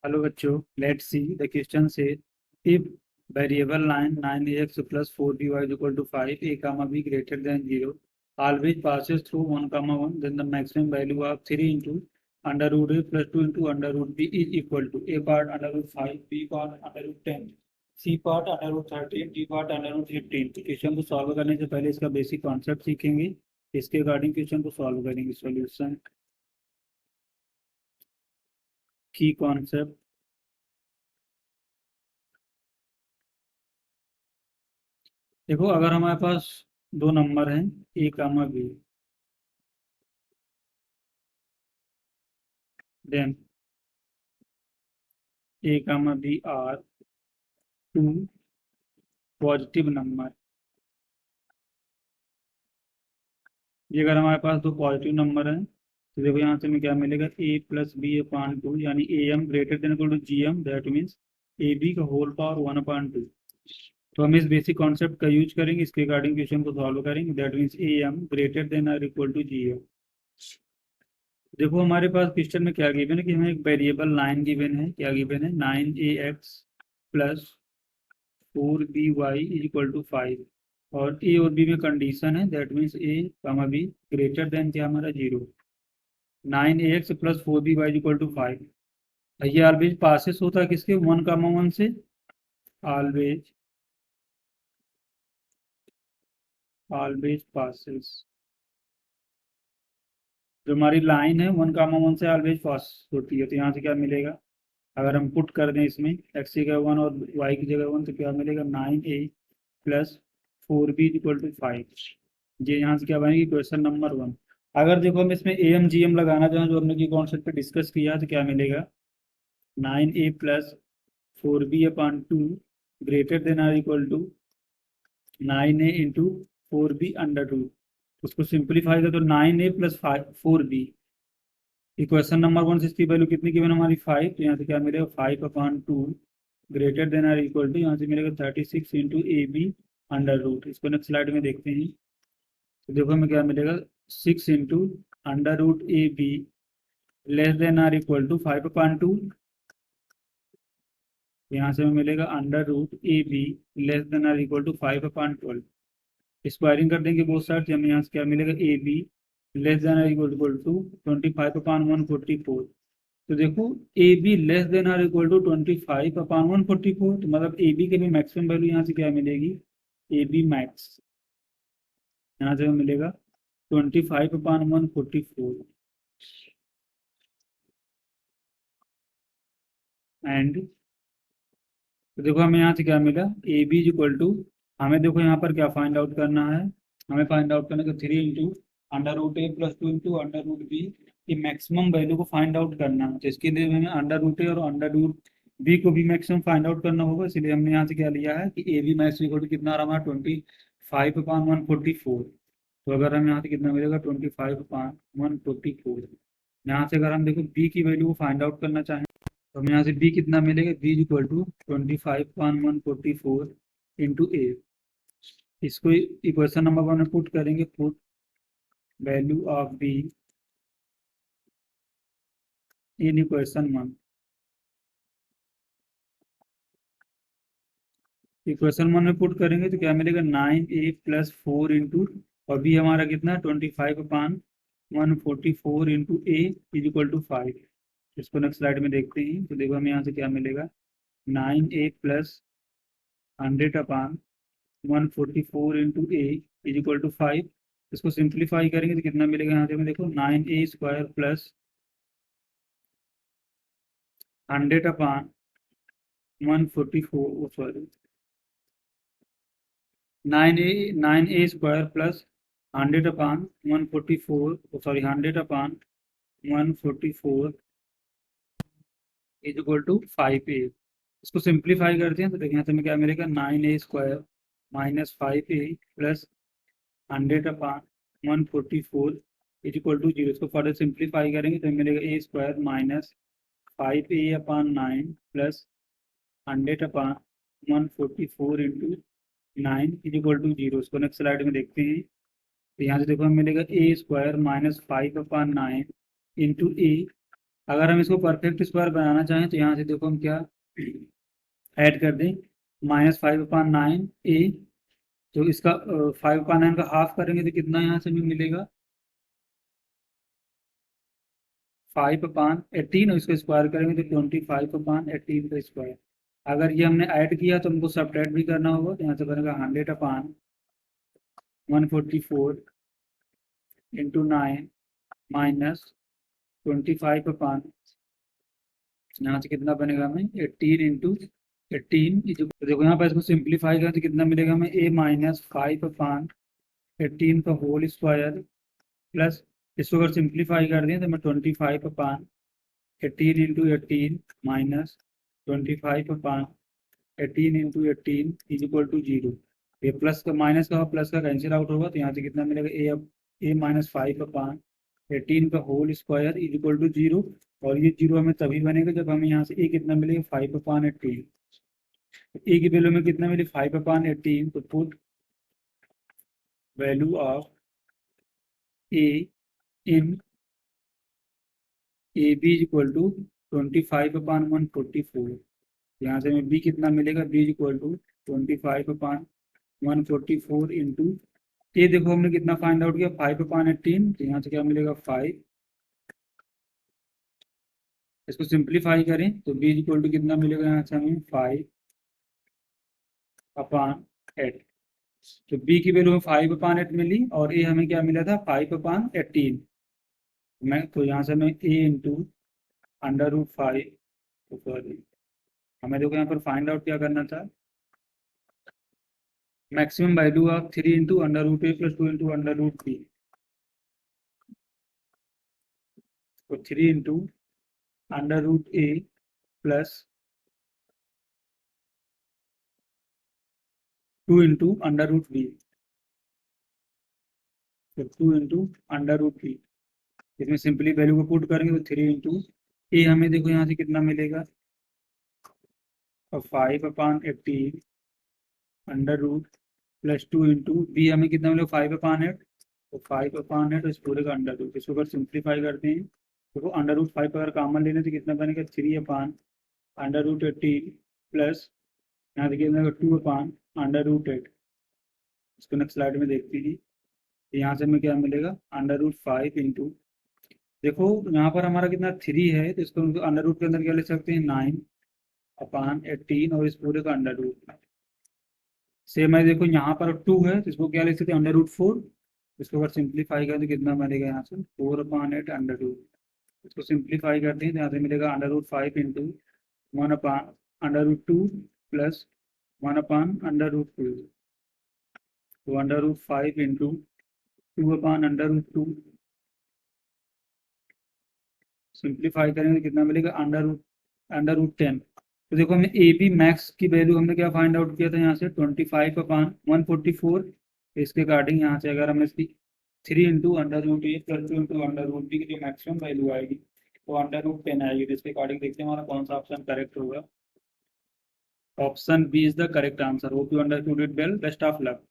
Hello बच्चों, let's see the question से if variable 9 plus 4by is equal to 5 a comma b greater than 0 always passes through 1 comma 1, then the maximum value of 3 into under root a plus 2 into under root b is equal to a part under root 5, b part under root 10, c part under root 13, d part under root 15। तो question को solve करने से पहले इसका basic concept सीखेंगे। इसके according question को solve करेंगे। सॉल्यूशन की कॉन्सेप्ट। देखो, अगर हमारे पास दो नंबर हैं A comma B, then A comma B are two positive number. ये अगर हमारे पास दो पॉजिटिव नंबर हैं तो देखो यहाँ से हमें क्या मिलेगा, A plus B upon two, यानी A M greater than equal to G M, that means A B का होल पावर 1/2। तो हम इस बेसिक कॉन्सेप्ट का यूज करेंगे, इसके अकॉर्डिंग क्वेश्चन को सॉल्व करेंगे। That means A M greater than or equal to G M. देखो हमारे पास क्वेश्चन में क्या गिवन है कि हमें एक वेरिएबल 9 गिवन है। क्या गिवन है? 9ax plus 4by is equal to 5। और ए और बी में कंडीशन है, that means A comma B greater than क्या हमारा 0। 9ax plus 4by is equal to 5। ये ऑलवेज पासेस होता है किसके? 1 कामा 1 से। Always always passes. जो हमारी लाइन है 1 कामा 1 से ऑलवेज पास होती है। तो यहाँ से क्या मिलेगा, अगर हम पुट कर दें इसमें एक्स की जगह 1 और वाई की जगह 1, तो क्या मिलेगा, 9a plus 4b equal to 5। ये यहाँ से क्या बनेगी, क्वेश्चन नंबर 1। अगर देखो हम इसमें ए एम जी एम लगाना चाहें, जो हमने की कॉन्सेप्ट पे डिस्कस किया, तो क्या मिलेगा, 9a plus 4b upon 2 greater than or equal to 9a into 4b under 2। उसको सिंप्लीफाई कर तो 9a plus 4b। Equation number 1 से इसकी वैल्यू कितनी गिवन हमारी 5, तो यहाँ से क्या मिलेगा, 5/2 greater than or equal to, यहाँ से मिलेगा 36 into A B under root. इसको नेक्स्ट स्लाइड में देखते हैं। तो देखो हमें क्या मिलेगा, 6 into under root A B less than or equal to 5/2। यहाँ से हमें मिलेगा under root A B less than or equal to 5/12। Squaring कर देंगे बहुत सारे, हमें यहाँ से क्या मिलेगा, A B less than or equal to 25/144। तो देखो A B less than or equal to 25/144, तो मतलब ए बी के भी मैक्सिमम वैल्यू यहाँ से क्या मिलेगी, ए बी मैक्स। यहाँ से हमें मिलेगा 25/144। एंड तो देखो हमें यहाँ से क्या मिला, A B is equal to, हमें देखो यहाँ पर क्या फाइंड आउट करना है। हमें फाइंड आउट करना है 3 into under root A plus 2 into under root B की मैक्सिमम वैल्यू को फाइंड आउट करना है। तो इसके लिए हमें अंडर रूट ए और अंडर रूट बी को भी मैक्सिमम फाइंड आउट करना होगा। इसलिए हमने यहाँ से क्या लिया है कि A B max equal to कितना आ रहा हमारा, 25/144। तो अगर हम यहाँ से कितना मिलेगा, 25/144। यहाँ से अगर हम देखो बी की वैल्यू को फाइंड आउट करना चाहें, तो हमें यहाँ से बी कितना मिलेगा, बी इक्वल टू 25/144 इंटू ए। इसको इक्वेशन नंबर 1 में पुट करेंगे। Put value of be in equation 1। Equation 1 में पुट करेंगे तो क्या मिलेगा, 9a प्लस 4 इंटू, और बी हमारा कितना, 25/144 into A is equal to 5। इसको नेक्स्ट स्लाइड में देखते हैं। तो देखो हमें यहाँ से क्या मिलेगा, 9a plus 100/144 into A is equal to 5। इसको सिंप्लीफाई करेंगे तो कितना मिलेगा, यहाँ से हमें देखो 9a² plus 100/144, sorry 9a² plus 100/144, sorry 100/144 is equal to 5a। इसको सिंप्लीफाई करते हैं तो देखिए यहाँ से हमें क्या मिलेगा, 9a² minus 5a plus 100/144 is equal to 0। इसको फर्दर सिंप्लीफाई करेंगे तो मिलेगा a² minus 5a/9 plus 100/144 into 9 is equal to 0। इसको नेक्स्ट स्लाइड में देखते हैं। तो यहाँ से देखो हमें मिलेगा a² माइनस 5/9 इंटू ए अगर हम इसको परफेक्ट स्क्वायर बनाना चाहें तो यहाँ से देखो हम क्या ऐड कर दें, -5/9 a। तो इसका 5/9 का हाफ करेंगे तो कितना यहाँ से हमें मिलेगा, 5/18, और इसको स्क्वायर करेंगे तो 25/18 का स्क्वायर। अगर ये हमने ऐड किया तो हमको सब्ट्रैक्ट भी करना होगा, तो यहाँ से बनेगा 100/144 इंटू 9 माइनस 25/, यहाँ से कितना बनेगा हमें 18 इंटू 18। तो देखो यहाँ पर इसको सिंप्लीफाई करें तो कितना मिलेगा हमें, a-5/18 का होल स्क्वायर प्लस, इसको अगर सिंप्लीफाई कर दें तो मैं 25/18 माइनस 25/18 इज इक्वल टू 0। ये प्लस का माइनस का प्लस का कैंसिल आउट होगा, तो यहाँ से कितना मिलेगा, a-5/18 का whole square is equal to 0। और ये 0 हमें तभी बनेगा जब हमें यहाँ से a कितना मिलेगा, 5/18। ए की वैल्यू में कितना मिली, 5/18। तो put value of A in A B is equal to 25/144। यहाँ से हमें बी कितना मिलेगा, B is equal to 25/144 into A, देखो हमने कितना फाइंड आउट किया, 5/18। तो यहाँ से क्या मिलेगा, 5। इसको सिंप्लीफाई करें तो बी इज इक्वल टू कितना मिलेगा, यहाँ से हमें 5/8। तो बी की वैल्यू में 5/8 मिली और ए हमें क्या मिला था, 5/18। मैं तो यहाँ से मैं ए इंटू √5, सॉरी, हमें देखो यहाँ पर फाइंड आउट क्या करना था, maximum value of 3 into √a plus 2 into √b। तो 3 into √a plus 2 into √b। तो 2 इंटू √b, इसमें सिंपली वैल्यू को पुट करेंगे तो 3 इंटू ए हमें देखो यहाँ से कितना मिलेगा, और 5/18 √ प्लस 2 इंटू बी हमें कितना मिलेगा, 5/8। तो 5/8 इस पूरे का √, इसको अगर सिंप्लीफाई करते हैं तो √5 अगर कॉमन लेने तो कितना बनेगा, 3/√18 प्लस यहाँ देखिए 2/√8। इसको नेक्स्ट स्लाइड में देखते हैं। यहाँ से हमें क्या मिलेगा, √5 इंटू, देखो यहाँ पर हमारा कितना 3 है, तो इसको √ के अंदर क्या ले सकते हैं, 9/18, और इस पूरे का √। सेम है, देखो यहाँ पर 2 है तो इसको क्या ले सकते हैं, √4। इसको अगर सिंप्लीफाई करें तो कितना बनेगा, यहाँ से 4/8 इसको सिंप्लीफाई करते हैं तो यहाँ से मिलेगा √5 इंटू 1/√2 प्लस 1/√2। तो √5 इंटू 2/√2 सिंप्लीफाई करेंगे तो कितना मिलेगा, √10। तो देखो हमें ए बी मैक्स की वैल्यू हमने क्या फाइंड आउट किया था, यहाँ से 25/144। इसके अकॉर्डिंग यहाँ से अगर हम इसकी 3 into √a plus 2 into √b की जो मैक्सिमम वैल्यू आएगी वो √10 आएगी। तो इसके अकॉर्डिंग देखते हैं हमारा कौन सा ऑप्शन करेक्ट होगा। Option B is the correct answer. Hope you understood it well, best of luck.